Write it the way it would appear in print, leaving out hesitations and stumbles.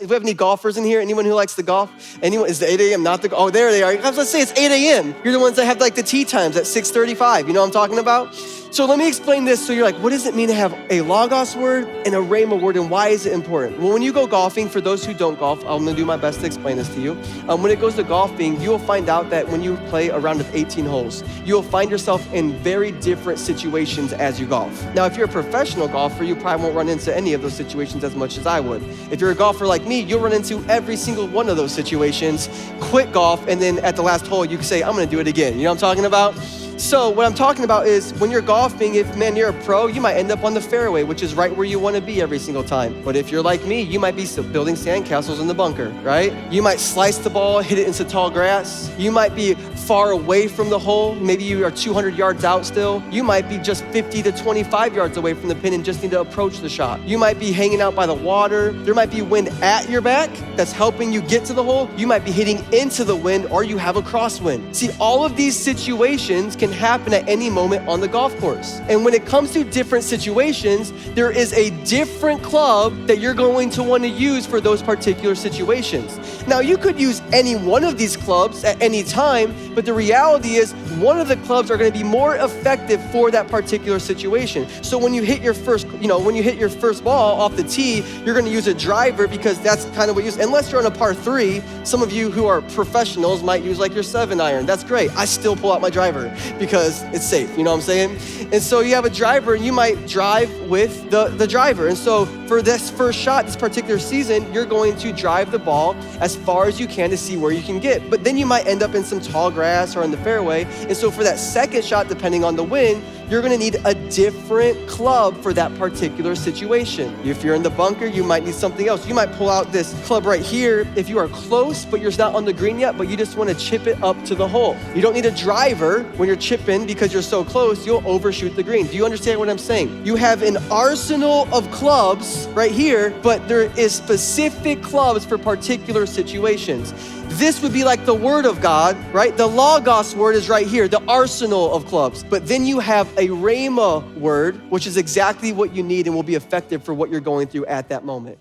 If we have any golfers in here, anyone who likes to golf? Anyone, is the 8 a.m. not the, oh, there they are. I was gonna say it's 8 a.m. You're the ones that have like the tee times at 6:35. You know what I'm talking about? So let me explain this. So you're like, what does it mean to have a Logos word and a Rhema word, and why is it important? Well, when you go golfing, for those who don't golf, I'm gonna do my best to explain this to you. When it goes to golfing, you'll find out that when you play a round of 18 holes, you'll find yourself in very different situations as you golf. Now, if you're a professional golfer, you probably won't run into any of those situations as much as I would. If you're a golfer like me, you'll run into every single one of those situations, quit golf, and then at the last hole, you can say, I'm gonna do it again. You know what I'm talking about? So what I'm talking about is when you're golfing, if, man, you're a pro, you might end up on the fairway, which is right where you want to be every single time. But if you're like me, you might be building sandcastles in the bunker, right? You might slice the ball, hit it into tall grass. You might be far away from the hole. Maybe you are 200 yards out still. You might be just 50 to 25 yards away from the pin and just need to approach the shot. You might be hanging out by the water. There might be wind at your back that's helping you get to the hole. You might be hitting into the wind, or you have a crosswind. See, all of these situations can happen at any moment on the golf course. And when it comes to different situations, there is a different club that you're going to want to use for those particular situations. Now, you could use any one of these clubs at any time, but the reality is one of the clubs are going to be more effective for that particular situation. So when you hit your first, when you hit your first ball off the tee, you're going to use a driver because that's kind of what you use. Unless you're on a par 3, some of you who are professionals might use like your 7-iron. That's great. I still pull out my driver because it's safe, you know what I'm saying? And so you have a driver and you might drive with the driver. And so for this first shot, this particular season, you're going to drive the ball as far as you can to see where you can get. But then you might end up in some tall grass or in the fairway. And so for that second shot, depending on the wind, you're gonna need a different club for that particular situation. If you're in the bunker, you might need something else. You might pull out this club right here if you are close, but you're not on the green yet, but you just wanna chip it up to the hole. You don't need a driver when you're chipping because you're so close, you'll overshoot the green. Do you understand what I'm saying? You have an arsenal of clubs right here, but there is specific clubs for particular situations. This would be like the word of God, right? The Logos word is right here, the arsenal of clubs. But then you have a Rhema word, which is exactly what you need and will be effective for what you're going through at that moment.